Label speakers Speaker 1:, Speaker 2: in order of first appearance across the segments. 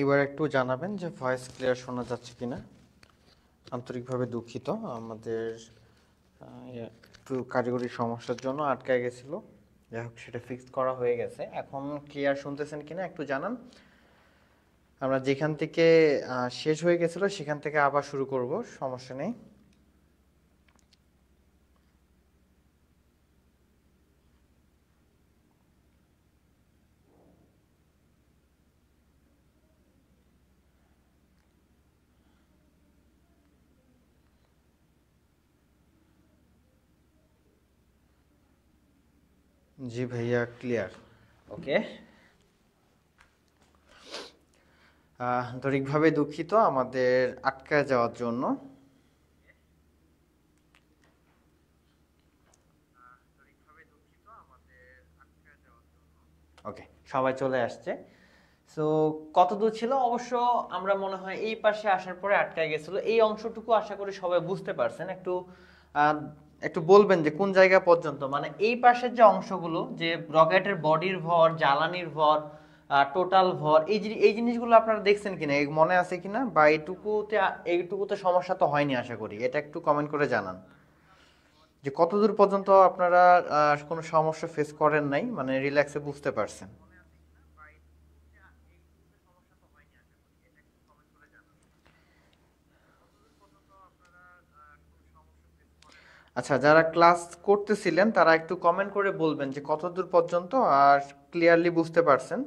Speaker 1: এবার একটু জানাবেন যে ভয়েস ক্লিয়ার শোনা যাচ্ছে কিনা। আন্তরিকভাবে দুঃখিত, আমাদের একটু কারিগরি সমস্যার জন্য আটকে গেছিলো। যাই হোক, সেটা ফিক্সড করা হয়ে গেছে। এখন ক্লিয়ার শুনতেছেন কিনা একটু জানান। আমরা যেখান থেকে শেষ হয়ে গেছিলো সেখান থেকে আবার শুরু করব, সমস্যা নেই। জি ভাইয়া, ক্লিয়ার। ওকে, আন্তরিকভাবে দুঃখিত আমাদের আটকায় যাওয়ার জন্য। ওকে, সবাই চলে আসছে। সো কত দূর ছিল অবশ্য, আমরা মনে হয় এই পাশে আসার পরে আটকায় গেছিল। এই অংশটুকু আশা করি সবাই বুঝতে পারছেন। একটু আহ, একটু বলবেন যে কোন জায়গা পর্যন্ত, মানে এই পাশের যে অংশগুলো, যে রকেটের বডির ভর, জ্বালানির ভর, টোটাল ভর, এই জিনিসগুলো আপনারা দেখছেন কিনা, মনে আছে কিনা, বা এইটুকুতে সমস্যা তো হয়নি আশা করি। এটা একটু কমেন্ট করে জানান যে কতদূর পর্যন্ত আপনারা কোনো সমস্যা ফেস করেন নাই, মানে রিল্যাক্সে বুঝতে পারছেন। আচ্ছা, যারা ক্লাস করতেছিলেন তারা একটু কমেন্ট করে বলবেন যে কতদূর পর্যন্ত আর ক্লিয়ারলি বুঝতে পারছেন।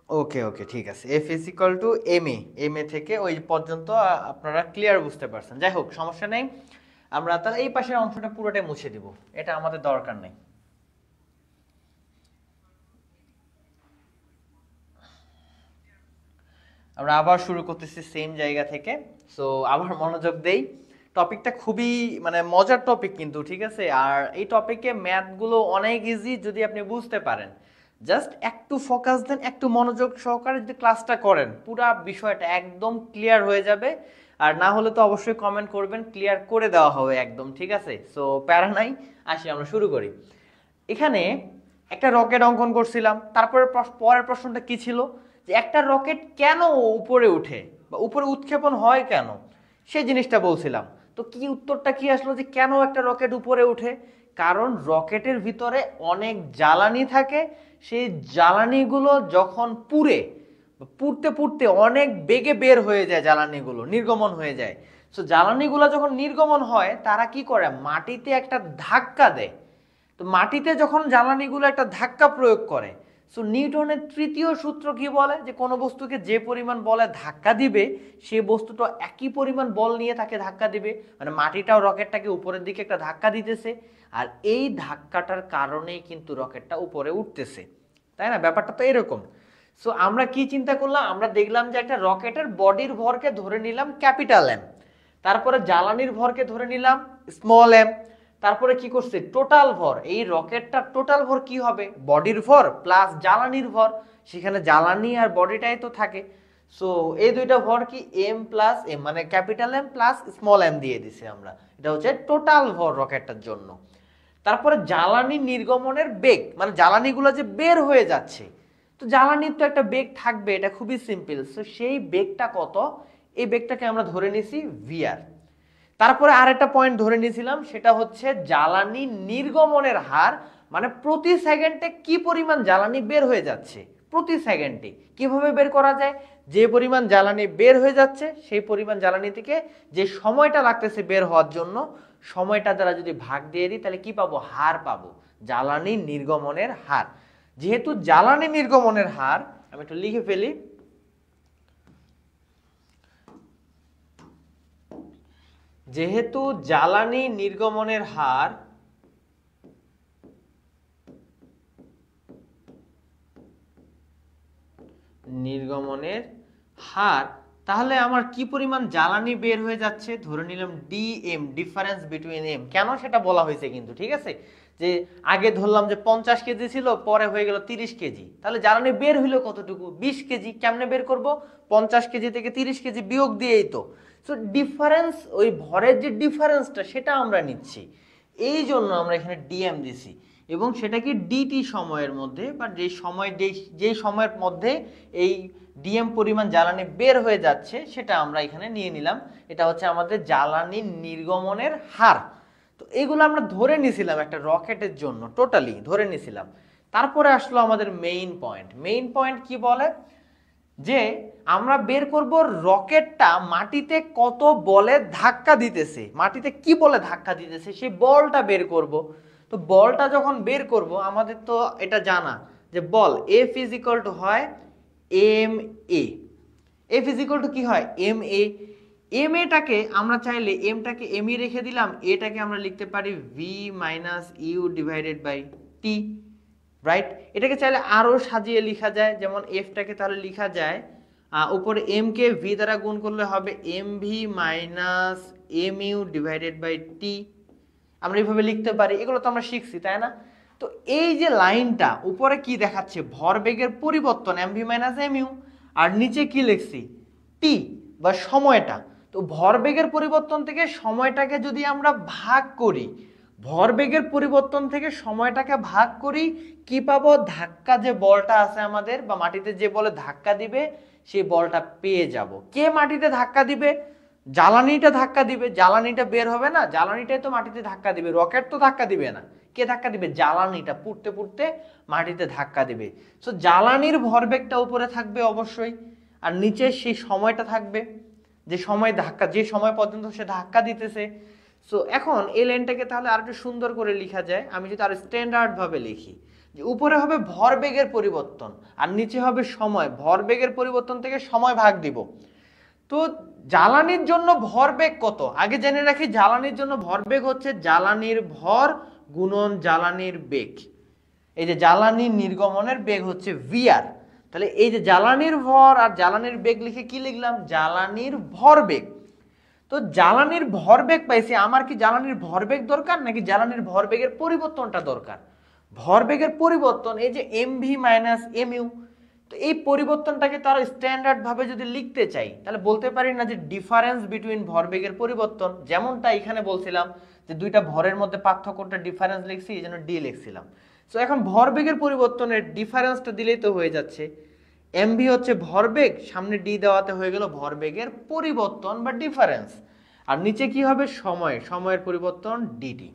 Speaker 1: ওকে ওকে, ঠিক আছে। F is equal to M A, M A থেকে ওই পর্যন্ত আপনারা ক্লিয়ার বুঝতে পারছেন। যাই হোক, সমস্যা নেই। আমরা তাহলে এই পাশের অংশটা পুরোটাই মুছে দিব, এটা আমাদের দরকার নেই। আমরা আবার শুরু করতেছি সেম জায়গা থেকে। সো আবার মনোযোগ দেই। টপিকটা খুবই মানে মজার টপিক কিন্তু, ঠিক আছে। আর এই টপিকে ম্যাথগুলো অনেক ইজি যদি আপনি বুঝতে পারেন। জাস্ট একটু ফোকাস দেন, একটু মনোযোগ সহকারে যদি ক্লাসটা করেন, পুরো বিষয়টা একদম ক্লিয়ার হয়ে যাবে। আর না হলে তো অবশ্যই কমেন্ট করবেন, ক্লিয়ার করে দেওয়া হবে একদম, ঠিক আছে। সো প্যারা নাই, আসি আমরা শুরু করি। এখানে একটা রকেট অঙ্কন করছিলাম। তারপরে পরের প্রশ্নটা কি ছিল, যে একটা রকেট কেন উপরে উঠে বা উপরে উৎক্ষেপণ হয় কেন, সেই জিনিসটা বলছিলাম। তো কি উত্তরটা কি আসলো, যে কেন একটা রকেট উপরে উঠে? কারণ রকেটের ভিতরে অনেক জ্বালানি থাকে। সেই জ্বালানিগুলো যখন পুড়তে পুড়তে অনেক বেগে বের হয়ে যায়, জ্বালানিগুলো নির্গমন হয়ে যায়। তো জ্বালানিগুলো যখন নির্গমন হয়, তারা কি করে, মাটিতে একটা ধাক্কা দেয়। তো মাটিতে যখন জ্বালানিগুলো একটা ধাক্কা প্রয়োগ করে, সো নিউটনের তৃতীয় সূত্র কি বলে, যে কোনো বস্তুকে যে পরিমাণ বলে ধাক্কা দিবে, সে বস্তুটা একই পরিমাণ বল নিয়ে তাকে ধাক্কা দিবে। মানে মাটিটাও রকেটটাকে উপরের দিকে একটা ধাক্কা দিতেছে, আর এই ধাক্কাটার কারণেই কিন্তু রকেটটা উপরে উঠতেছে, তাই না? ব্যাপারটা তো এরকম। সো আমরা কি চিন্তা করলাম, আমরা দেখলাম যে একটা রকেটের বডির ভরকে ধরে নিলাম ক্যাপিটাল এম, তারপরে জ্বালানির ভরকে ধরে নিলাম স্মল এম, তারপরে কি করছে, টোটাল ভর। এই রকেটটা টোটাল ভর কি হবে, বডির ভর প্লাস জ্বালানির ভর। সেখানে জ্বালানি আর বডিটাই তো থাকে। সো এই দুইটা ভর কি, এম প্লাস এম, মানে capital M plus small M দিয়ে দিছি আমরা। এটা হচ্ছে টোটাল ভর রকেটটার জন্য। তারপরে জ্বালানি নির্গমনের বেগ, মানে জ্বালানিগুলো যে বের হয়ে যাচ্ছে, তো জ্বালানির তো একটা বেগ থাকবে, এটা খুবই সিম্পল। সো সেই বেগটা কত, এই বেগটাকে আমরা ধরে নিছি ভিআর। তারপরে আরেকটা পয়েন্ট ধরে নিয়েছিলাম, সেটা হচ্ছে জ্বালানি নির্গমনের হার, মানে প্রতি সেকেন্ডে কি পরিমাণ জ্বালানি বের হয়ে যাচ্ছে। প্রতি সেকেন্ডে কিভাবে বের করা যায়, যে পরিমাণ জ্বালানি বের হয়ে যাচ্ছে সেই পরিমাণ জ্বালানি থেকে যে সময়টা লাগতেছে বের হওয়ার জন্য, সময়টা দ্বারা যদি ভাগ দিয়ে দিই, তাহলে কি পাবো, হার পাবো, জ্বালানি নির্গমনের হার। যেহেতু জ্বালানি নির্গমনের হার, আমি একটু লিখে ফেলি, যেহেতু জ্বালানি নির্গমনের হার তাহলে আমার কি পরিমাণ জ্বালানি বের হয়ে যাচ্ছে, ধরে নিলাম ডিএম, ডিফারেন্স বিটুইন এম। কেন সেটা বলা হয়েছে কিন্তু, ঠিক আছে। যে আগে ধরলাম যে 50 কেজি ছিল, পরে হয়ে গেল 30 কেজি, তাহলে জ্বালানি বের হইলো কতটুকু, 20 কেজি। কেমনে বের করব, 50 কেজি থেকে 30 কেজি বিয়োগ দিয়েই তো। সো ডিফারেন্স, ওই ভরের যে ডিফারেন্সটা সেটা আমরা নিচ্ছি। এই জন্য আমরা এখানে ডিএম দিছি, এবং সেটা কি ডিটি সময়ের মধ্যে, বা যে সময়ের মধ্যে এই ডিএম পরিমাণ জ্বালানি বের হয়ে যাচ্ছে সেটা আমরা এখানে নিয়ে নিলাম। এটা হচ্ছে আমাদের জ্বালানি নির্গমনের হার। তো এগুলো আমরা ধরে নিছিলাম একটা রকেটের জন্য, টোটালি ধরে নিছিলাম। তারপরে আসলো আমাদের মেইন পয়েন্ট। মেইন পয়েন্ট কি বলে যে আমরা বের করব রকেটটা মাটিতে কত বলে ধাক্কা দিতেছে, মাটিতে কি বলে ধাক্কা দিতেছে সেই বলটা বের করব। তো বলটা যখন বের করব আমাদের তো এটা জানা যে বল এফ ইজ ইকুয়াল টু হয় M A. F is equal to কি হয় এম এ। এম এটাকে আমরা চাইলে এমটাকে এমই রেখে দিলাম, এটাকে আমরা লিখতে পারি V minus U divided by T, right. এটাকে চাইলে আরও সাজিয়ে লেখা যায়, যেমন এফটাকে তাহলে লেখা যায় উপরে এম কে ভি দ্বারা গুণ করলে হবে M V minus M U divided by T. আমরা এইভাবে লিখতে পারি, এগুলো তো আমরা শিখছি তাই না। তো এই যে লাইনটা উপরে কি দেখাচ্ছে ভরবেগের পরিবর্তন M V minus M U, আর নিচে কি লিখছি টি বা সময়টা। তো ভরবেগের পরিবর্তন থেকে সময়টাকে যদি আমরা ভাগ করি, ভরবেগের পরিবর্তন থেকে সময়টাকে ভাগ করি, কি পাবো ধাক্কা যে বলটা আছে আমাদের বা মাটিতে যে বলে ধাক্কা দিবে সেই বলটা পেয়ে যাব। কে মাটিতে ধাক্কা দিবে? জ্বালানিটা ধাক্কা দিবে, জ্বালানিটা বের হবে না, জ্বালানিটাই তো মাটিতে ধাক্কা দিবে, রকেট তো ধাক্কা দিবে না। কে ধাক্কা দিবে? জ্বালানিটা পুড়তে পুড়তে মাটিতে ধাক্কা দিবে। সো জ্বালানির ভরবেগটা উপরে থাকবে অবশ্যই, আর নিচে সেই সময়টা থাকবে যে সময় পর্যন্ত সে ধাক্কা দিতেছে। সো এখন এই লাইনটাকে তাহলে আর একটু সুন্দর করে লেখা যায়, আমি যদি আর স্ট্যান্ডার্ড ভাবে লিখি যে উপরে হবে ভরবেগের পরিবর্তন আর নিচে হবে সময়, ভরবেগের পরিবর্তন থেকে সময় ভাগ দিব। তো জ্বালানির জন্য ভরবেগ কত আগে জেনে রাখি। জ্বালানির জন্য ভরবেগ হচ্ছে জ্বালানির ভর গুণন জ্বালানির বেগ। এই যে জ্বালানি নির্গমনের বেগ হচ্ছে ভিআর। তাহলে এই যে জ্বালানির ভর আর জ্বালানির বেগ লিখে কি লিখলাম? জ্বালানির ভরবেগ। তো জ্বালানির ভরবেগ পাইছি, আমার কি জ্বালানির ভরবেগ দরকার নাকি জ্বালানির ভরবেগের পরিবর্তনটা দরকার? ভরবেগের পরিবর্তন, এই যে M V minus M U. তো এই পরিবর্তনটাকে তার স্ট্যান্ডার্ড ভাবে যদি লিখতে চাই তাহলে বলতে পারি না যে ডিফারেন্স বিটুইন ভরবেগের পরিবর্তন, যেমনটা এখানে বলছিলাম যে দুইটা ভরের মধ্যে পার্থক্যটা ডিফারেন্স লিখছি এই জন্য ডি লিখছিলাম। সো এখন ভরবেগের পরিবর্তনের ডিফারেন্সটা দিলেই তো হয়ে যাচ্ছে। এমভি হচ্ছে ভরবেগ, সামনে ডি দেওয়াতে হয়ে গেল ভরবেগের পরিবর্তন বা ডিফারেন্স, আর নিচে কি হবে সময়ের পরিবর্তন ডিটি।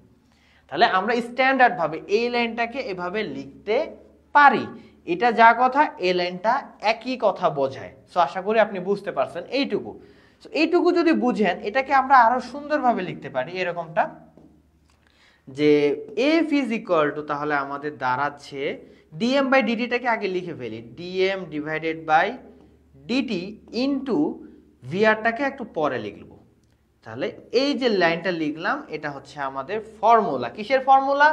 Speaker 1: তাহলে আমরা স্ট্যান্ডার্ড ভাবে এই লাইনটাকে এভাবে লিখতে পারি। এটা যা কথা এই লাইনটা একই কথা বোঝায়। সো আশা করি আপনি বুঝতে পারছেন এইটুকু। সো এইটুকু যদি বুঝেন এটাকে আমরা আরো সুন্দরভাবে লিখতে পারি এরকমটা যে এফ ইজ ইকুয়াল টু, তাহলে আমাদের দাঁড়াচ্ছে ডিএম বাই ডিটিটাকে আগে লিখে ফেলি, DM divided by DT into ভিআরটাকে একটু পরে লিখব। তাহলে এই যে লাইনটা লিখলাম এটা হচ্ছে আমাদের ফর্মুলা। কিসের ফর্মুলা?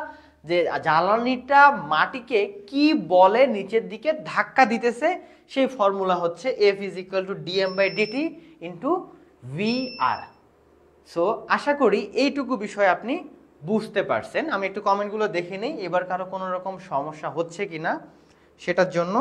Speaker 1: যে জ্বালানিটা মাটিকে কি বলে নিচের দিকে ধাক্কা দিতেছে সেই ফর্মুলা হচ্ছে F is equal to DM by DT into VR. So আশা করি এইটুকু বিষয় আপনি বুঝতে পারছেন। আমি একটু কমেন্টগুলো দেখে নিই এবার কারো কোনো রকম সমস্যা হচ্ছে কিনা সেটার জন্য।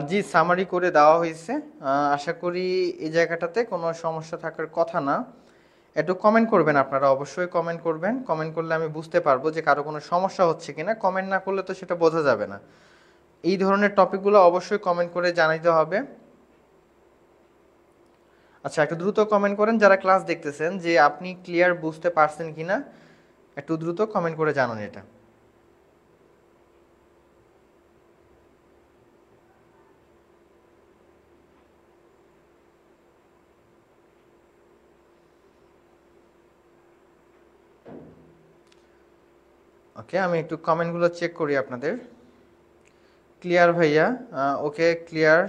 Speaker 1: জি, সামারি করে দেওয়া হয়েছে। আশা করি এই জায়গাটাতে কোনো সমস্যা থাকার কথা না। একটু কমেন্ট করবেন আপনারা, অবশ্যই কমেন্ট করবেন। কমেন্ট করলে আমি বুঝতে পারবো যে কারো কোনো সমস্যা হচ্ছে কিনা। কমেন্ট না করলে তো সেটা বোঝা যাবে না। এই ধরনের টপিকগুলো অবশ্যই কমেন্ট করে জানাইতে হবে। আচ্ছা, একটু দ্রুত কমেন্ট করেন যারা ক্লাস দেখতেছেন যে আপনি ক্লিয়ার বুঝতে পারছেন কিনা, একটু দ্রুত কমেন্ট করে জানান এটা। ওকে, আমি একটু কমেন্টগুলো চেক করি আপনাদের। ক্লিয়ার ভাইয়া, okay clear,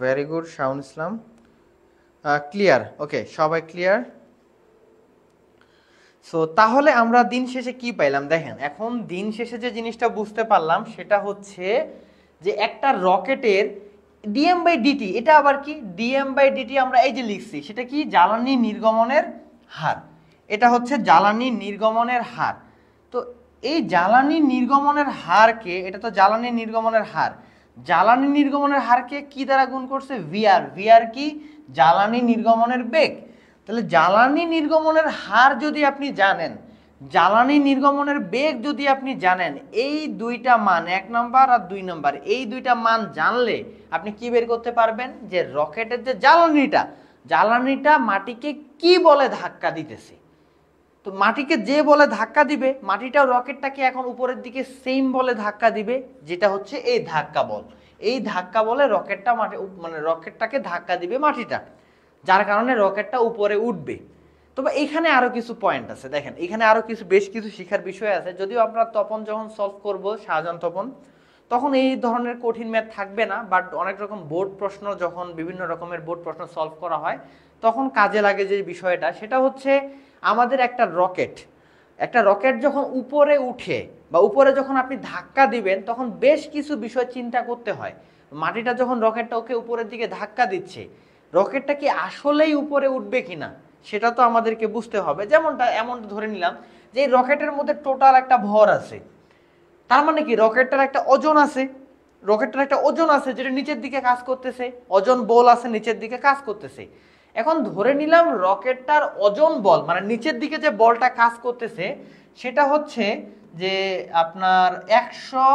Speaker 1: very good. Shaun Islam clear, okay সবাই ক্লিয়ার। সো তাহলে আমরা দিন শেষে কি পাইলাম দেখেন। এখন দিন শেষে যে জিনিসটা বুঝতে পারলাম সেটা হচ্ছে যে একটা রকেটের ডিএম বাই ডিটি, এটা আবার কি ডিএম বাই ডিটি আমরা এই যে লিখছি সেটা কি জ্বালানি নির্গমনের হার। এটা হচ্ছে জ্বালানি নির্গমনের হার। তো এই জ্বালানি নির্গমনের হারকে, এটা তো জ্বালানি নির্গমনের হার, জ্বালানি নির্গমনের হারকে কি দ্বারা গুণ করছে? ভিআর। ভিআর কি? জ্বালানি নির্গমনের বেগ। তাহলে জ্বালানি নির্গমনের হার যদি আপনি জানেন, জ্বালানি নির্গমনের বেগ যদি আপনি জানেন, এই দুইটা মান 1 নাম্বার আর 2 নাম্বার, এই দুইটা মান জানলে আপনি কি বের করতে পারবেন যে রকেটের যে জ্বালানিটা মাটিকে কি বলে ধাক্কা দিতেছে। তো মাটিকে যে বলে ধাক্কা দিবে, মাটিটাও রকেটটাকে এখন উপরের দিকে সেম বলে ধাক্কা দিবে, যেটা হচ্ছে এই ধাক্কা বল। এই ধাক্কা বলে রকেটটা রকেটটাকে ধাক্কা দিবে মাটিটা, যার কারণে রকেটটা উপরে উঠবে। তবে এখানে আরো কিছু পয়েন্ট আছে, দেখেন এখানে আরো বেশ কিছু শিখার বিষয় আছে। যদিও আমরা তপন যখন সলভ করব, শাহজাহান তপন, তখন এই ধরনের কঠিন ম্যাথ থাকবে না, বাট অনেক রকম বোর্ড প্রশ্ন, যখন বিভিন্ন রকমের বোর্ড প্রশ্ন সলভ করা হয় তখন কাজে লাগে যে বিষয়টা, সেটা হচ্ছে আমাদের একটা রকেট যখন উপরে উঠে বা উপরে যখন আপনি ধাক্কা দিবেন, তখন বেশ কিছু বিষয় চিন্তা করতে হয়। মাটিটা যখন রকেটটা ওকে উপরের দিকে ধাক্কা দিচ্ছে, রকেটটা কি আসলেই উপরে উঠবে কিনা সেটা তো আমাদেরকে বুঝতে হবে। এমন ধরে নিলাম যে এই রকেটের মধ্যে টোটাল একটা ভর আছে, তার মানে কি রকেটটার একটা ওজন আছে, যেটা নিচের দিকে কাজ করতেছে, ওজন বল আছে নিচের দিকে কাজ করতেছে। এখন ধরে নিলাম রকেটটার ওজন বল, মানে নিচের দিকে যে বলটা কাজ করতেছে সেটা হচ্ছে যে আপনার 100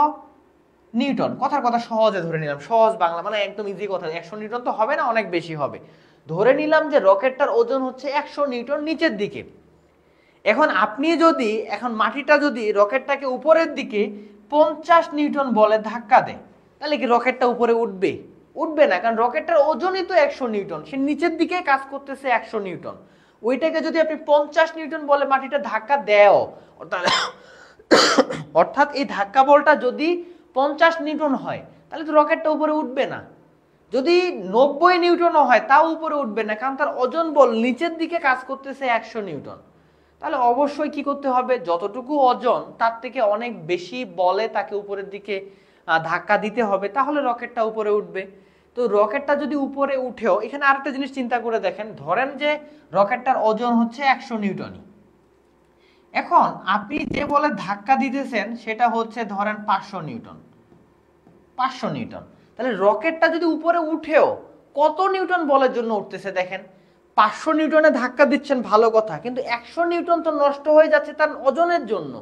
Speaker 1: নিউটন। কথার কথা সহজে ধরে নিলাম, সহজ বাংলা মানে একদম ইজি কথা, 100 নিউটন তো হবে না, অনেক বেশি হবে। ধরে নিলাম যে রকেটটার ওজন হচ্ছে 100 নিউটন নিচের দিকে। এখন মাটিটা যদি রকেটটাকে উপরের দিকে 50 নিউটন বলে ধাক্কা দেয়, তাহলে কি রকেটটা উপরে উঠবে না, কারণ রকেটটার ওজনই তো 100 নিউটন, সে নিচের দিকে কাজ করতেছে 100 নিউটন। ওইটাকে যদি আপনি 50 নিউটন বলে মাটিটা ধাক্কা দেও, অর্থাৎ এই ধাক্কা বলটা যদি 50 নিউটন হয়, তাহলে তো রকেটটা উপরে উঠবে না। যদি 90 নিউটনও হয় তাও উপরে উঠবে না, কারণ তার ওজন বল নিচের দিকে কাজ করতেছে 100 নিউটন। তাহলে অবশ্যই কি করতে হবে, যতটুকু ওজন তার থেকে অনেক বেশি বলে তাকে উপরের দিকে ধাক্কা দিতে হবে, তাহলে রকেটটা উপরে উঠবে। তো রকেটটা যদি উপরে উঠেও, এখানে আরেকটা জিনিস চিন্তা করে দেখেন, ধরেন যে রকেটটার ওজন হচ্ছে 100 নিউটনই। এখন আপনি যে বলে ধাক্কা দিতেছেন সেটা হচ্ছে ধরেন 500 নিউটন। তাহলে রকেটটা যদি উপরে উঠেও কত নিউটন বলের জন্য উঠতেছে দেখেন, 500 নিউটনে ধাক্কা দিচ্ছেন ভালো কথা, কিন্তু 100 নিউটন তো নষ্ট হয়ে যাচ্ছে তার ওজনের জন্য,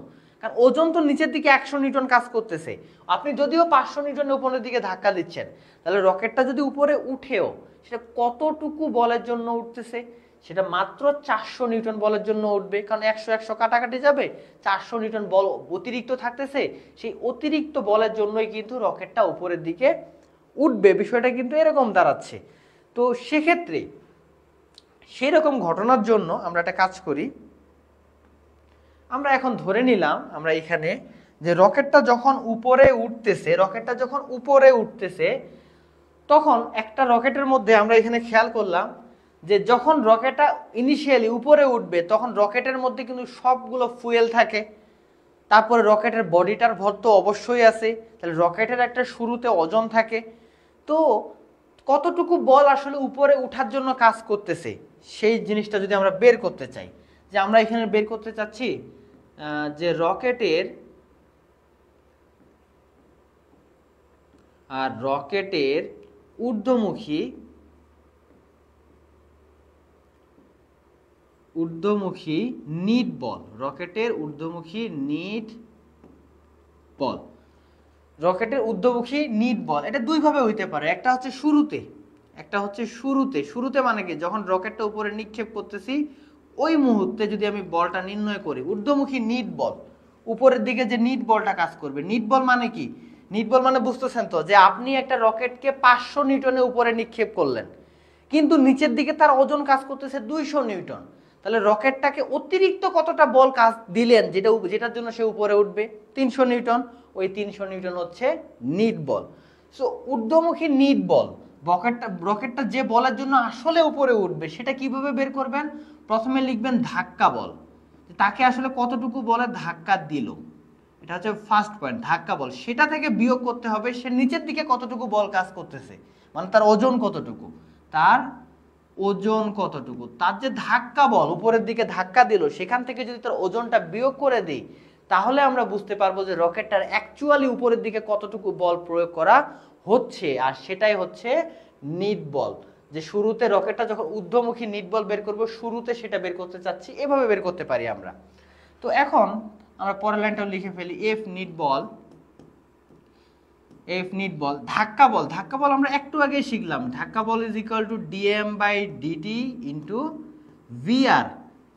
Speaker 1: কারণ ওজন তো নিচের দিকে 100 নিউটন কাজ করতেছে। আপনি যদিও 500 নিউটনের উপরের দিকে ধাক্কা দিচ্ছেন, তাহলে রকেটটা যদি উপরে উঠেও সেটা কতটুকু বলের জন্য উঠতেছে, সেটা মাত্র 400 নিউটন বলের জন্য উঠবে, কারণ 100 কাটাকাটি যাবে, 400 নিউটন বল অতিরিক্ত থাকতেছে, সেই অতিরিক্ত বলের জন্যই কিন্তু রকেটটা উপরের দিকে উঠবে। বিষয়টা কিন্তু এরকম দাঁড়াচ্ছে। তো সেক্ষেত্রে সেই রকম ঘটনার জন্য আমরা একটা কাজ করি, আমরা এখন ধরে নিলাম আমরা এখানে যে রকেটটা যখন উপরে উঠতেছে তখন একটা রকেটের মধ্যে আমরা এখানে খেয়াল করলাম যে যখন রকেটটা ইনিশিয়ালি উপরে উঠবে, তখন রকেটের মধ্যে কিন্তু সবগুলো ফুয়েল থাকে, তারপরে রকেটের বডিটার ভর তো অবশ্যই আছে, তাহলে রকেটের একটা শুরুতে ওজন থাকে। তো কতটুকু বল আসলে উপরে উঠার জন্য কাজ করতেছে সেই জিনিসটা যদি আমরা বের করতে চাই, যে আমরা এখানে বের করতে চাচ্ছি যে রকেটের ঊর্ধ্বমুখী নিট বল, রকেটের ঊর্ধ্বমুখী নিট বল এটা দুই ভাবে হইতে পারে। একটা হচ্ছে শুরুতে মানে কি, যখন রকেটটা উপরে নিক্ষেপ করতেছি ওই মুহূর্তে যদি আমি বলটা নির্ণয় করি, ঊর্ধ্বমুখী নিট বল, উপরের দিকে যে নিট বলটা কাজ করবে। নিট বল মানে কি? নিট বল মানে বুঝতেছেন তো, যে আপনি একটা রকেটকে 500 নিউটনে উপরে নিক্ষেপ করলেন, কিন্তু নিচের দিকে তার ওজন কাজ করতেছে 200 নিউটন। তাহলে রকেটটাকে অতিরিক্ত কতটা বল কাজ দিলেন যেটার জন্য সে উপরে উঠবে? 300 নিউটন। ওই 300 নিউটন হচ্ছে নিট বল। সো ঊর্ধ্বমুখী নিট বল, রকেটটা যে বলের জন্য আসলে উপরে উঠবে সেটা কিভাবে বের করবেন? প্রথমে লিখবেন ধাক্কা বল, তাকে আসলে কতটুকু বলে ধাক্কা দিল, এটা হচ্ছে ফার্স্ট পয়েন্ট, ধাক্কা বল। সেটা থেকে বিয়োগ করতে হবে সে নিচের দিকে কতটুকু বল কাজ করতেছে, মানে তার ওজন কতটুকু, তার যে ধাক্কা বল উপরের দিকে ধাক্কা দিল, সেখান থেকে যদি তার ওজনটা বিয়োগ করে দিই, তাহলে আমরা বুঝতে পারবো যে রকেটটার অ্যাকচুয়ালি উপরের দিকে কতটুকু বল প্রয়োগ করা হচ্ছে, আর সেটাই হচ্ছে নিট বল। যে শুরুতে রকেটটা যখন ঊর্ধ্বমুখী নিট বল বের করব, শুরুতে সেটা বের করতে চাচ্ছি, এভাবে বের করতে পারি আমরা। তো এখন আমরা পরের লাইনটাও লিখে ফেলি, এফ নিট বল, এফ নিট বল, ধাক্কা বল। ধাক্কা বল আমরা একটু আগে শিখলাম, ধাক্কা বল is equal to DM by DT into VR.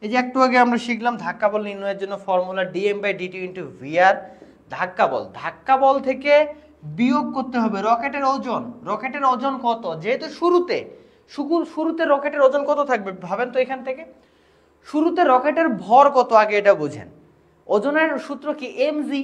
Speaker 1: এই যে একটু আগে আমরা শিখলাম ধাক্কা বল নির্ণয়ের জন্য formula DM by DT into VR. ধাক্কা বল, ধাক্কা বল থেকে বিয়োগ করতে হবে রকেটের ওজন। রকেটের ওজন কত? যেহেতু শুরুতে রকেটের ওজন কত থাকবে ভাবেন তো এখান থেকে। শুরুতে রকেটের ভর কত আগে এটা বুঝেন। ওজনের সূত্র কি? এমজি।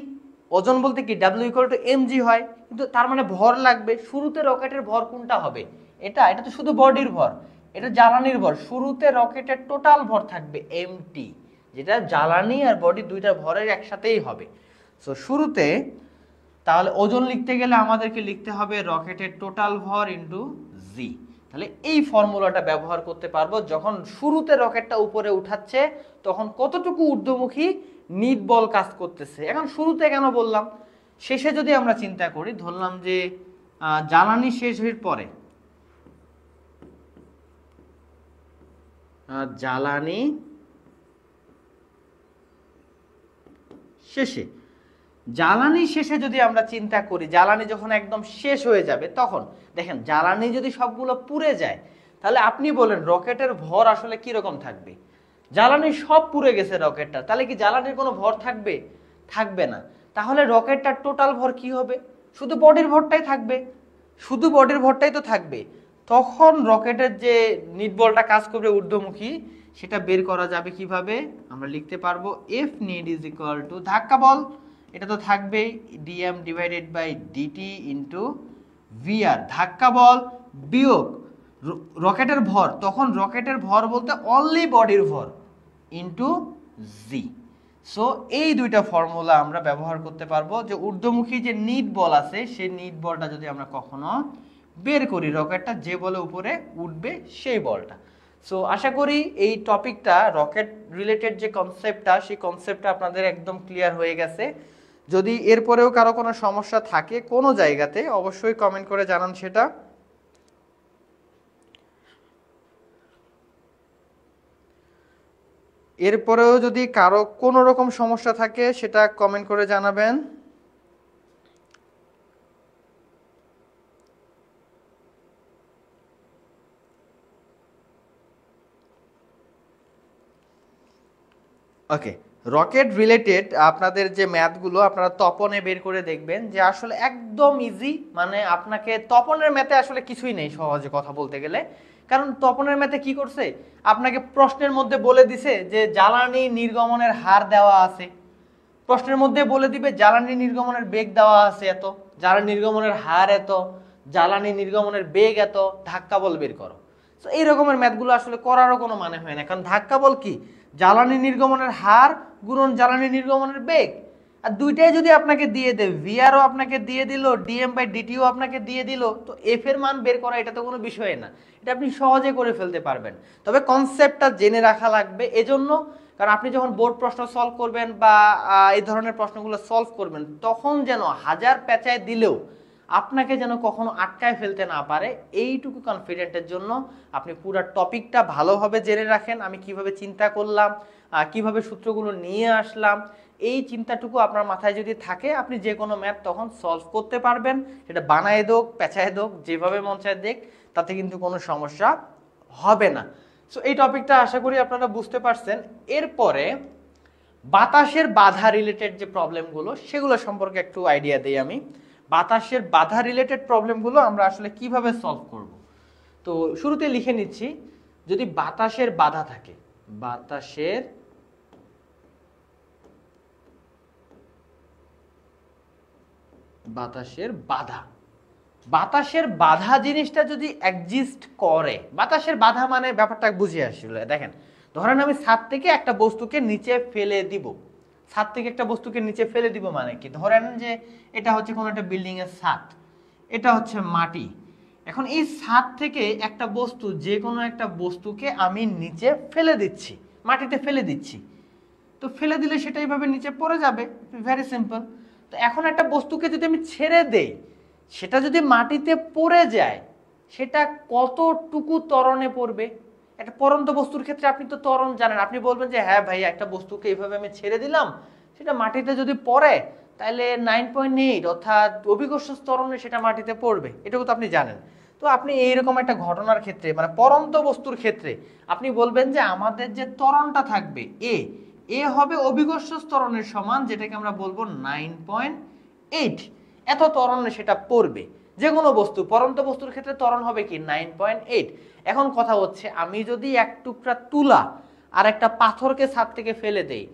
Speaker 1: ওজন বলতে কি ডাব্লিউ ইকুয়াল টু এমজি হয়, কিন্তু তার মানে ভর লাগবে। শুরুতে রকেটের ভর কোনটা হবে? এটা তো শুধু বডির ভর, এটা জ্বালানির ভর। শুরুতে রকেটের টোটাল ভর থাকবে এমটি, যেটা জ্বালানি আর বডি দুইটার ভরের একসাথেই হবে। সো শুরুতে তাহলে ওজন লিখতে গেলে আমাদেরকে লিখতে হবে রকেটের টোটাল ভর ইন্টু জি। তাহলে এই ফর্মুলাটা ব্যবহার করতে পারবো যখন শুরুতে রকেটটা উপরে উঠাচ্ছে তখন কতটুকু ঊর্ধ্বমুখী নিট বল কাজ করতেছে। এখন শুরুতে কেন বললাম, শেষে যদি আমরা চিন্তা করি, ধরলাম যে জ্বালানি শেষ হওয়ার পরে, জ্বালানি শেষে যদি আমরা চিন্তা করি, জ্বালানি যখন একদম শেষ হয়ে যাবে তখন দেখেন জ্বালানি যদি সবগুলো পুড়ে যায়, তাহলে আপনি বলেন রকেটের ভর আসলে কি রকম থাকবে? জ্বালানি সব পুড়ে গেছে রকেটটা, তাহলে কি জ্বালানির কোনো ভর থাকবে? থাকবে না। তাহলে রকেটটার টোটাল ভর কি হবে? শুধু বডির ভরটাই থাকবে, শুধু বডির ভরটাই তো থাকবে। তখন রকেটের যে নিট বলটা কাজ করবে ঊর্ধ্বমুখী, সেটা বের করা যাবে কিভাবে? আমরা লিখতে পারবো F net is equal to ধাক্কা বল, এটা তো থাকবেই, DM divided by DT into VR. ধাক্কা বল বিয়োগ রকেটের ভর, তখন রকেটের ভর বলতে অনলি বডির ভর ইন্টু জি। সো এই দুইটা ফর্মুলা আমরা ব্যবহার করতে পারবো যে ঊর্ধ্বমুখী যে নিট বল আছে সেই নিট বলটা যদি আমরা কখনো বের করি, রকেটটা যে বলে উপরে উঠবে সেই বলটা। সো আশা করি এই টপিকটা রকেট রিলেটেড যে কনসেপ্টটা, সেই কনসেপ্টটা আপনাদের একদম ক্লিয়ার হয়ে গেছে। যদি এরপরেও কারো কোনো সমস্যা থাকে কোনো জায়গাতে অবশ্যই কমেন্ট করে জানান সেটা। এরপরেও যদি কারো কোনো রকম সমস্যা থাকে সেটা কমেন্ট করে জানাবেন। ওকে, রকেট রিলেটেড আপনাদের যে ম্যাথগুলো আপনারা তপনে বের করে দেখবেন যে আসলে একদম ইজি, মানে আপনাকে তপনের ম্যাথে আসলে কিছুই নেই সহজে কথা বলতে গেলে। কারণ তপনের ম্যাথে কি করছে, আপনাকে প্রশ্নের মধ্যে বলে দিছে যে জ্বালানি নির্গমনের হার দেওয়া আছে, প্রশ্নের মধ্যে বলে দিবে জ্বালানি নির্গমনের বেগ দেওয়া আছে এত, জ্বালানি নির্গমনের হার এত, জ্বালানি নির্গমনের বেগ এত, ধাক্কা বল বের করো। তো এই রকমের ম্যাথগুলো আসলে করারও কোনো মানে হয় না, কারণ ধাক্কা বল কি জ্বালানি নির্গমনের হার গুণন জ্বালানি নির্গমনের বেগ, আর দুইটাই যদি আপনাকে দিয়ে দেয়, ভিআরও আপনাকে দিয়ে দিল, ডিএম বাই ডিটিও আপনাকে দিয়ে দিল, তো এফ এর মান বের করা এটা তো কোনো বিষয় না, এটা আপনি সহজে করে ফেলতে পারবেন। তবে কনসেপ্টটা জেনে রাখা লাগবে এজন্য, কারণ আপনি যখন বোর্ড প্রশ্ন সলভ করবেন বা এই ধরনের প্রশ্নগুলো সলভ করবেন তখন যেন হাজার পেঁচায় দিলেও আপনাকে যেন কখনো আটকায় ফেলতে না পারে, এইটুকু কনফিডেন্টের জন্য আপনি পুরো টপিকটা ভালোভাবে জেনে রাখেন। আমি কিভাবে চিন্তা করলাম, কিভাবে সূত্রগুলো নিয়ে আসলাম, এই চিন্তাটুকু আপনার মাথায় যদি থাকে আপনি যে কোনো ম্যাথ তখন সলভ করতে পারবেন। সেটা বানায় দোক, পেঁচায় দোক, যেভাবে মন চায় দেখ, তাতে কিন্তু কোনো সমস্যা হবে না। সো এই টপিকটা আশা করি আপনারা বুঝতে পারছেন। এরপরে বাতাসের বাধা রিলেটেড যে প্রবলেমগুলো সেগুলো সম্পর্কে একটু আইডিয়া দেই আমি। বাতাসের বাধা রিলেটেড প্রবলেমগুলো আমরা আসলে কিভাবে সলভ করব। তো শুরুতে লিখে নিচ্ছি, যদি বাতাসের বাধা থাকে, বাতাসের বাধা, বাতাসের বাধা জিনিসটা যদি এক্সিস্ট করে, বাতাসের বাধা মানে ব্যাপারটা বুঝিয়ে আসলে দেখেন, ধরেন আমি ছাদ থেকে একটা বস্তুকে নিচে ফেলে দিব, ছাদ থেকে একটা বস্তুকে নিচে ফেলে দিব মানে কি, ধরেন যে এটা হচ্ছে কোনো একটা বিল্ডিং এর ছাদ, এটা হচ্ছে মাটি। এখন এই ছাদ থেকে একটা বস্তু, যে কোনো একটা বস্তুকে আমি নিচে ফেলে দিচ্ছি, মাটিতে ফেলে দিচ্ছি, তো ফেলে দিলে সেটা এইভাবে নিচে পড়ে যাবে, ভেরি সিম্পল। তো এখন একটা বস্তুকে যদি আমি ছেড়ে দেই, সেটা যদি মাটিতে পড়ে যায় সেটা কতটুকু ত্বরণে পড়বে। একটা পড়ন্ত বস্তুর ক্ষেত্রে আপনি তো ত্বরণ জানেন, আপনি বলবেন যে হ্যাঁ ভাই একটা বস্তুকে এইভাবে আমি ছেড়ে দিলাম, সেটা মাটিতে যদি পড়ে তাহলে 9.8 অর্থাৎ অভিকর্ষ ত্বরণে সেটা মাটিতে পড়বে, এটুকু তো আপনি জানেন। তো আপনি এইরকম একটা ঘটনার ক্ষেত্রে মানে পড়ন্ত বস্তুর ক্ষেত্রে আপনি বলবেন যে আমাদের যে ত্বরণটা থাকবে এ হবে অভিকর্ষ ত্বরণের সমান, যেটাকে আমরা বলবো 9.8, এত ত্বরণে সেটা পড়বে। যে কোনো বস্তু পড়ন্ত বস্তুর ক্ষেত্রে ত্বরণ হবে কি 9.8। এখন কথা হচ্ছে আমি যদি এক টুকরা তুলা আর একটা পাথরকে ছাদ থেকে ফেলে দেই,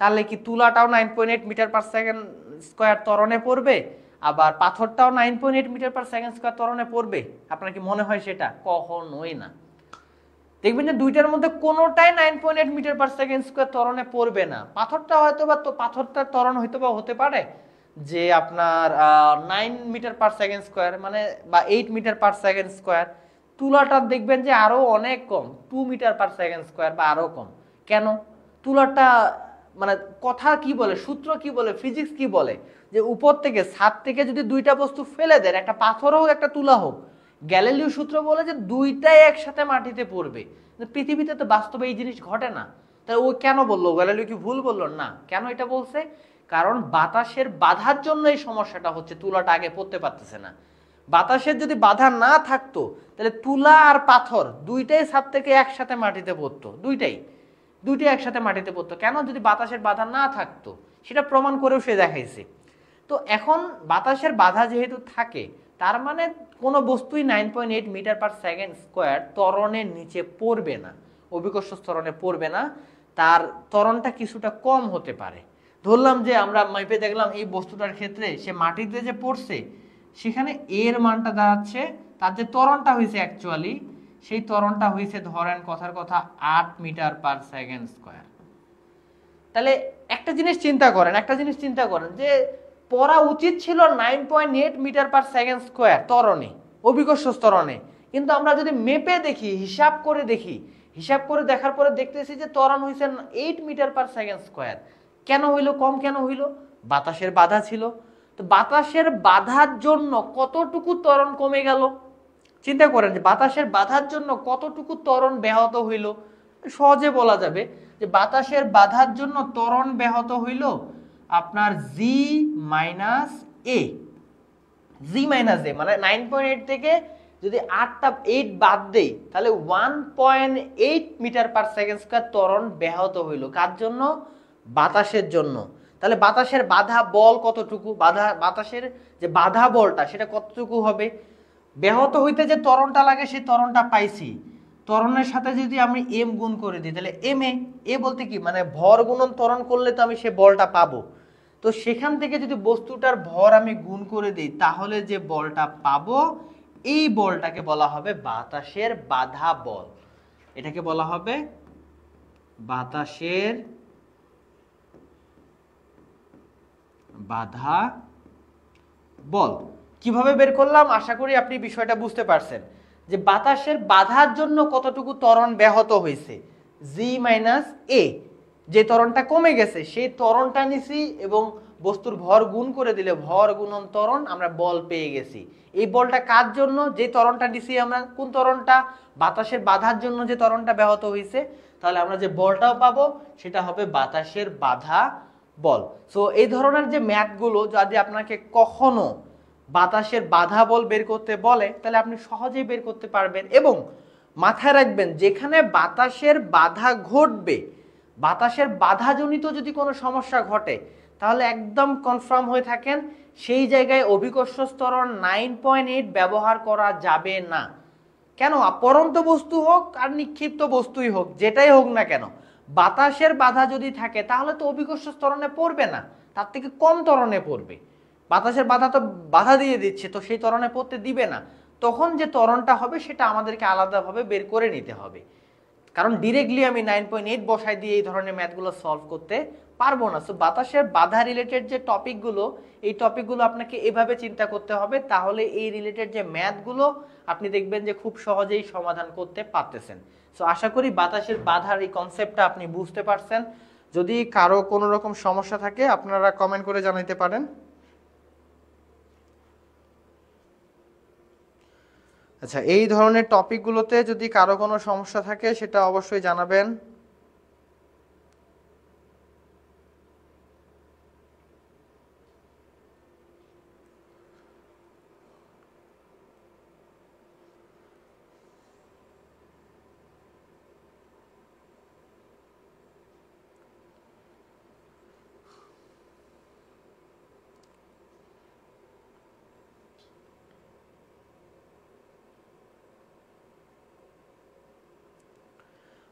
Speaker 1: তাহলে কি তুলাটাও 9.8 মিটার পার সেকেন্ড স্কোয়ার ত্বরণে পড়বে, আবার পাথরটাও 9.8 মিটার পার সেকেন্ড স্কোয়ার ত্বরণে পড়বে? আপনার কি মনে হয় সেটা? কখনোই না। দেখবেন যে দুইটার মধ্যে কোনোটাই 9.8 মিটার পার সেকেন্ড স্কোয়ার ত্বরণে পড়বে না। পাথরটা হয়তো বা পাথরটার ত্বরণ হয়তো বা হতে পারে যে আপনার 9 মিটার পার সেকেন্ড স্কোয়ার মানে বা 8 মিটার পার সেকেন্ড স্কোয়ার। তুলাটার দেখবেন যে আরো অনেক কম, 2 মিটার পার সেকেন্ড স্কোয়ার বা আরো কম। কেন? তুলাটা মানে কথা কি বলে, সূত্র কি বলে, ফিজিক্স কি বলে যে উপর থেকে ছাদ থেকে যদি দুইটা বস্তু ফেলে দেন, একটা পাথর হোক একটা তুলা হোক, গ্যালিলিও সূত্র বলে যে দুইটাই একসাথে মাটিতে পড়বে। পৃথিবীতে তো বাস্তবে এই জিনিস ঘটে না। তাই ও কেন বললো? গ্যালিলিও কি ভুল বললো? না। কেন এটা বলছে? কারণ বাতাসের বাধার জন্য এই সমস্যাটা হচ্ছে, তুলাটা আগে পড়তে পারতেছে না। বাতাসের যদি বাধা না থাকতো তাহলে তুলা আর পাথর দুইটাই ছাদ থেকে একসাথে মাটিতে পড়তো, দুইটাই একসাথে মাটিতে পড়তো। কেন? যদি বাতাসের বাধা না থাকতো। সেটা প্রমাণ করেও সে দেখাইছে। তো এখন বাতাসের বাধা যেহেতু থাকে, তার মানে কোনো বস্তুই 9.8 মিটার পার সেকেন্ড স্কোয়ার ত্বরণের নিচে পড়বে না, অভিকর্ষ ত্বরণে পড়বে না। তার ত্বরণটা কিছুটা কম হতে পারে। ধরলাম যে আমরা মাইপে দেখলাম এই বস্তুটার ক্ষেত্রে সে মাটিতে যে পড়ছে, সেখানে এর মানটা দাঁড়াচ্ছে, তার যে ত্বরণটা হয়েছে অ্যাকচুয়ালি সেই ত্বরণটা হয়েছে ধরেন কথার কথা 8 মিটার পার সেকেন্ড স্কোয়ার। তাহলে একটা জিনিস চিন্তা করেন যে পড়া উচিত ছিল 9.8 মিটার পার সেকেন্ড স্কোয়ার ত্বরণে, অভিকর্ষ ত্বরণে। কিন্তু আমরা যদি মেপে দেখি, হিসাব করে দেখার পরে দেখতেছি যে ত্বরণ হয়েছে 8 মিটার পার সেকেন্ড স্কোয়ার। কেন হইলো? কম কেন হইলো? বাতাসের বাধা ছিল। তো বাতাসের বাধার জন্য কতটুকু ত্বরণ কমে গেল? চিন্তা করেন যে বাতাসের বাধার জন্য কতটুকু ত্বরণ ব্যাহত হইল। সহজে বলা যাবে যে বাতাসের বাধার জন্য ত্বরণ ব্যাহত হইল আপনার জি মাইনাস এ মানে 9.8 থেকে যদি 8 বাদ দেই তাহলে 1.8 মিটার পার সেকেন্ড স্কোয়ার ত্বরণ ব্যাহত হইল। কার জন্য? বাতাসের জন্য। তাহলে বাতাসের বাধা বল কতটুকু? বাতাসের যে বাধা বলটা সেটা কতটুকু হবে? ব্যাহত হইতে যে ত্বরণটা লাগে সেই ত্বরণটা পাইছি, ত্বরণের সাথে যদি আমি এম গুণ করে দিই তাহলে এ বলতে কি মানে ভর গুণন ত্বরণ করলে তো আমি সে বলটা পাবো। তো সেখান থেকে যদি বস্তুটার ভর আমি গুণ করে দিই তাহলে যে বলটা পাবো এই বলটাকে বলা হবে বাতাসের বাধা বল। এটাকে বলা হবে বাতাসের বাধা বল। কিভাবে বের করলাম? আশা করি আপনি বিষয়টা বুঝতে পারছেন যে বাতাসের বাধার জন্য কতটুকু ত্বরণ ব্যাহত হয়েছে। জি মাইনাস এ, যে ত্বরণটা কমে গেছে সেই ত্বরণটা নিছি এবং বস্তুর ভর গুণ করে দিলে ভর গুণন ত্বরণ আমরা বল পেয়ে গেছি। এই বলটা কার জন্য? যে ত্বরণটা নিছি আমরা, কোন ত্বরণটা? বাতাসের বাধার জন্য যে ত্বরণটা ব্যাহত হয়েছে। তাহলে আমরা যে বলটাও পাবো সেটা হবে বাতাসের বাধা বল। সো এই ধরনের যে ম্যাথগুলো যদি আপনাকে কখনো বাতাসের বাধা বল বের করতে বলে তাহলে আপনি সহজেই বের করতে পারবেন। এবং মাথায় রাখবেন যেখানে বাতাসের বাধা ঘটবে, বাতাসের বাধাজনিত যদি কোনো সমস্যা ঘটে তাহলে একদম কনফার্ম হয়ে থাকেন সেই জায়গায় অভিকর্ষ ত্বরণ 9.8 ব্যবহার করা যাবে না। কেন? পড়ন্ত বস্তু হোক আর নিক্ষিপ্ত বস্তুই হোক, যেটাই হোক না কেন, বাতাসের বাধা যদি থাকে তাহলে তো অভিকর্ষ ত্বরণে পড়বে না, তার থেকে কম ত্বরণে পড়বে। বাতাসের বাধা তো বাধা দিয়ে দিচ্ছে, তো সেই ত্বরণে পড়তে দিবে না। তখন যে ত্বরণটা হবে সেটা আমাদেরকে আলাদাভাবে বের করে নিতে হবে, কারণ ডিরেক্টলি আমি 9.8 বসাই দিয়ে এই ধরনের ম্যাথগুলো সলভ করতে পারবো না। সো বাতাসের বাধা রিলেটেড যে টপিকগুলো, এই টপিকগুলো আপনাকে এভাবে চিন্তা করতে হবে, তাহলে এই রিলেটেড যে ম্যাথগুলো আপনি দেখবেন যে খুব সহজেই সমাধান করতে পারতেছেন। সো আশা করি বাতাসের বাধার এই কনসেপ্টটা আপনি বুঝতে পারছেন। যদি কারো কোনো রকম সমস্যা থাকে আপনারা কমেন্ট করে জানাতে পারেন। আচ্ছা, এই ধরনের টপিকগুলোতে যদি কারো কোনো সমস্যা থাকে সেটা অবশ্যই জানাবেন।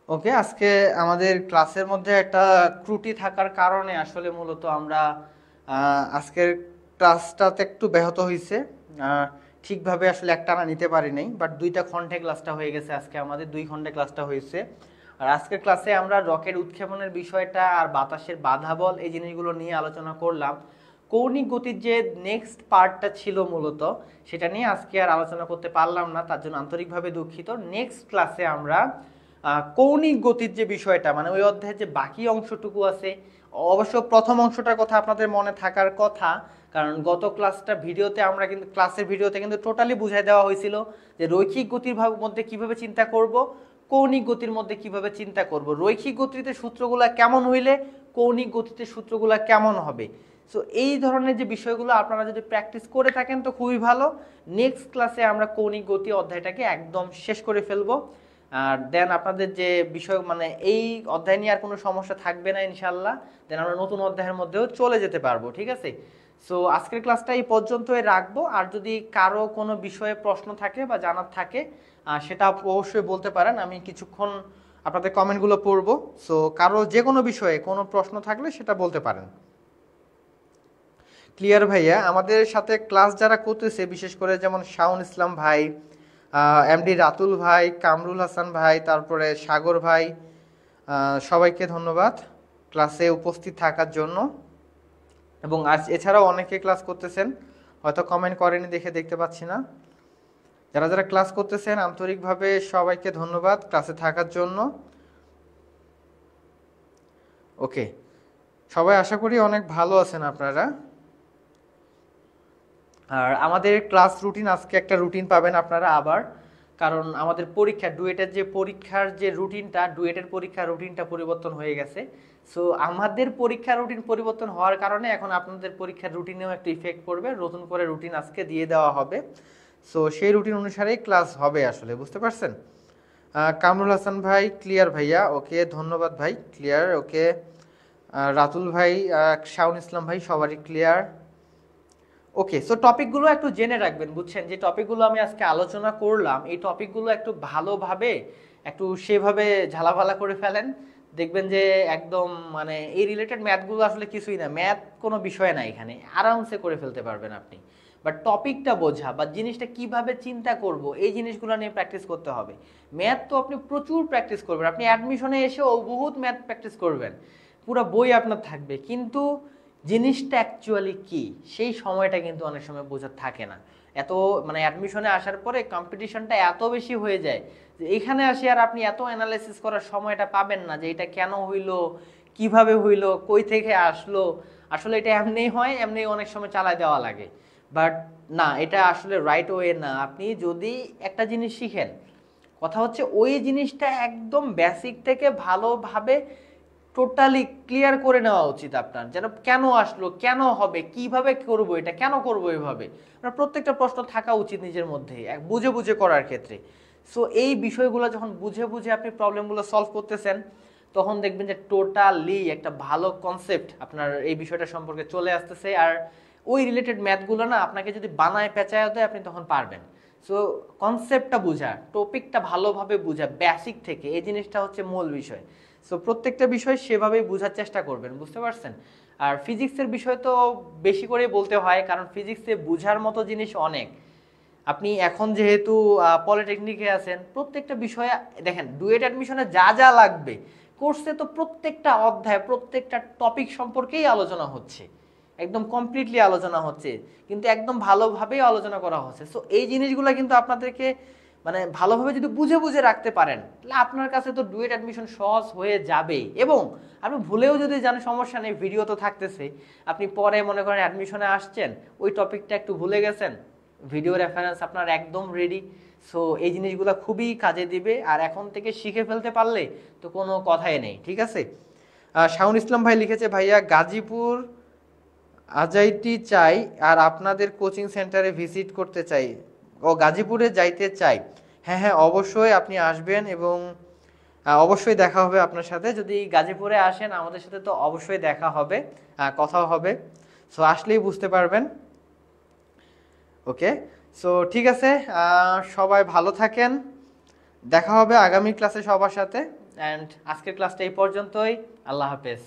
Speaker 1: ওকে, আজকে আমাদের ক্লাসের মধ্যে একটা ত্রুটি থাকার কারণে আসলে মূলত আমরা আজকের ক্লাসটাতে একটু ব্যাহত হয়েছে। ঠিকভাবে আসলে একটানা নিতে পারি নাই, বাট 2টা খণ্ডে ক্লাসটা হয়ে গেছে। আজকে আমাদের 2 খণ্ডে ক্লাসটা হয়েছে। আর আজকের ক্লাসে আমরা রকেট উৎক্ষেপণের বিষয়টা আর বাতাসের বাধা বল এই জিনিসগুলো নিয়ে আলোচনা করলাম। কৌণিক গতির যে নেক্সট পার্টটা ছিল মূলত সেটা নিয়ে আজকে আর আলোচনা করতে পারলাম না, তার জন্য আন্তরিকভাবে দুঃখিত। নেক্সট ক্লাসে আমরা কৌণিক গতির যে বিষয়টা, মানে ওই অধ্যায়ের যে বাকি অংশটুকু আছে, অবশ্য প্রথম অংশটার কথা আপনাদের মনে থাকার কথা, কারণ গত ক্লাসটা ভিডিওতে আমরা কিন্তু ক্লাসের ভিডিওতে কিন্তু টোটালি বুঝাই দেওয়া হয়েছিল যে রৈখিক গতির মধ্যে কিভাবে চিন্তা করব, কৌণিক গতির মধ্যে কিভাবে চিন্তা করব, রৈখিক গতিতে সূত্রগুলো কেমন হইলে কৌণিক গতিতে সূত্রগুলো কেমন হবে। সো এই ধরনের যে বিষয়গুলো আপনারা যদি প্র্যাকটিস করে থাকেন তো খুবই ভালো। নেক্সট ক্লাসে আমরা কৌণিক গতি অধ্যায়টাকে একদম শেষ করে ফেলবো। আর দেন আপনাদের যে বিষয়, মানে এই অধ্যায় নিয়ে আর কোনো সমস্যা থাকবে না ইনশাল্লাহ। দেন আমরা নতুন অধ্যায়ের মধ্যেও চলে যেতে পারবো, ঠিক আছে? সো আজকের ক্লাসটা এই পর্যন্তই রাখবো। আর যদি কারো কোনো বিষয়ে প্রশ্ন থাকে বা জানার থাকে সেটা অবশ্যই বলতে পারেন, আমি কিছুক্ষণ আপনাদের কমেন্টগুলো পড়বো। সো কারো যে কোনো বিষয়ে কোনো প্রশ্ন থাকলে সেটা বলতে পারেন। ক্লিয়ার ভাইয়া, আমাদের সাথে ক্লাস যারা করতেছে বিশেষ করে যেমন শাওন ইসলাম ভাই, এমডি রাতুল ভাই, কামরুল হাসান ভাই, তারপরে সাগর ভাই, সবাইকে ধন্যবাদ ক্লাসে উপস্থিত থাকার জন্য। এবং আজ এছাড়াও অনেকে ক্লাস করতেছেন, হয়তো কমেন্ট করেনি দেখে দেখতে পাচ্ছি না। যারা যারা ক্লাস করতেছেন আন্তরিকভাবে সবাইকে ধন্যবাদ ক্লাসে থাকার জন্য। ওকে, সবাই আশা করি অনেক ভালো আছেন আপনারা। আর আমাদের ক্লাস রুটিন, আজকে একটা রুটিন পাবেন আপনারা আবার, কারণ আমাদের পরীক্ষা ডুয়েটের যে পরীক্ষার যে রুটিনটা, ডুয়েটের পরীক্ষার রুটিনটা পরিবর্তন হয়ে গেছে। সো আমাদের পরীক্ষার রুটিন পরিবর্তন হওয়ার কারণে এখন আপনাদের পরীক্ষার রুটিনেও একটা ইফেক্ট পড়বে। নতুন করে রুটিন আজকে দিয়ে দেওয়া হবে। সো সেই রুটিন অনুসারেই ক্লাস হবে আসলে, বুঝতে পারছেন? কামরুল হাসান ভাই, ক্লিয়ার ভাইয়া, ওকে ধন্যবাদ ভাই, ক্লিয়ার। ওকে, রাতুল ভাই, শাওন ইসলাম ভাই, সবারই ক্লিয়ার। ওকে, সো টপিকগুলো একটু জেনে রাখবেন, বুঝছেন? যে টপিকগুলো আমি আজকে আলোচনা করলাম এই টপিকগুলো একটু ভালোভাবে একটু সেভাবে ঝালাফালা করে ফেলেন। দেখবেন যে একদম মানে এই রিলেটেড ম্যাথগুলো আসলে কিছুই না, ম্যাথ কোনো বিষয় না, এখানে আরামসে করে ফেলতে পারবেন আপনি। বাট টপিকটা বোঝা বা জিনিসটা কিভাবে চিন্তা করব এই জিনিসগুলো নিয়ে প্র্যাকটিস করতে হবে। ম্যাথ তো আপনি প্রচুর প্র্যাকটিস করবেন, আপনি অ্যাডমিশনে এসেও বহুত ম্যাথ প্র্যাকটিস করবেন, পুরো বই আপনার থাকবে, কিন্তু জিনিসটা অ্যাকচুয়ালি কি সেই সময়টা কিন্তু অনেক সময় বোঝার থাকে না। এত মানে অ্যাডমিশনে আসার পরে কম্পিটিশনটা এত বেশি হয়ে যায় যে এখানে আসি আর আপনি এত অ্যানালাইসিস করার সময়টা পাবেন না, যে এটা কেন হইলো, কিভাবে হইলো, কই থেকে আসলো। আসলে এটা এমনিই হয়, এমনি অনেক সময় চালায় দেওয়া লাগে, বাট না, এটা আসলে রাইট ওয়ে না। আপনি যদি একটা জিনিস শিখেন, কথা হচ্ছে ওই জিনিসটা একদম বেসিক থেকে ভালোভাবে টোটালি ক্লিয়ার করে নেওয়া উচিত আপনার, যেন কেন আসলো, কেন হবে, কিভাবে করব, এটা কেন করব, এভাবে আপনার প্রত্যেকটা প্রশ্ন থাকা উচিত নিজের মধ্যে বুঝে বুঝে করার ক্ষেত্রে। সো এই বিষয়গুলো যখন বুঝে বুঝে আপনি প্রবলেমগুলো সলভ করতেছেন, তখন দেখবেন যে টোটালি একটা ভালো কনসেপ্ট আপনার এই বিষয়টা সম্পর্কে চলে আসতেছে। আর ওই রিলেটেড ম্যাথগুলো না আপনাকে যদি বানায় পেঁচায় দেয় আপনি তখন পারবেন। সো কনসেপ্টটা বোঝা, টপিকটা ভালোভাবে বোঝা বেসিক থেকে, এই জিনিসটা হচ্ছে মূল বিষয়। সো প্রত্যেকটা বিষয় সেভাবেই বোঝার চেষ্টা করবেন, বুঝতে পারছেন? আর ফিজিক্সের বিষয় তো বেশি করে বলতে হয়, কারণ ফিজিক্সে বোঝার মতো জিনিস অনেক। আপনি এখন যেহেতু পলিটেকনিকে আছেন, প্রত্যেকটা বিষয়ে দেখেন ডুয়েট অ্যাডমিশনে যা যা লাগবে কোর্সে তো প্রত্যেকটা অধ্যায় প্রত্যেকটা টপিক সম্পর্কেই আলোচনা হচ্ছে, একদম কমপ্লিটলি আলোচনা হচ্ছে, কিন্তু একদম ভালোভাবেই আলোচনা করা হচ্ছে। সো এই জিনিসগুলো কিন্তু আপনাদেরকে মানে ভালোভাবে যদি বুঝে বুঝে রাখতে পারেন তাহলে আপনার কাছে তো ডুয়েট অ্যাডমিশন সহজ হয়ে যাবে। এবং আপনি ভুলেও যদি জানেন সমস্যা নেই, ভিডিও তো থাকতেছে, আপনি পরে মনে করেন অ্যাডমিশনে আসছেন, ওই টপিকটা একটু ভুলে গেছেন, ভিডিও রেফারেন্স আপনার একদম রেডি। সো এই জিনিসগুলো খুবই কাজে দিবে, আর এখন থেকে শিখে ফেলতে পারলে তো কোনো কথাই নেই, ঠিক আছে। শাহুন ইসলাম ভাই লিখেছে, ভাইয়া গাজীপুর আজাইটি চাই আর আপনাদের কোচিং সেন্টারে ভিজিট করতে চাই। ও গাজীপুরে যাইতে চাই। হ্যাঁ হ্যাঁ, অবশ্যই আপনি আসবেন এবং অবশ্যই দেখা হবে আপনার সাথে। যদি গাজীপুরে আসেন আমাদের সাথে তো অবশ্যই দেখা হবে, কথাও হবে। সো আসলেই বুঝতে পারবেন। ওকে, সো ঠিক আছে, সবাই ভালো থাকেন, দেখা হবে আগামী ক্লাসে সবার সাথে। অ্যান্ড আজকের ক্লাসটা এই পর্যন্তই। আল্লাহ হাফেজ।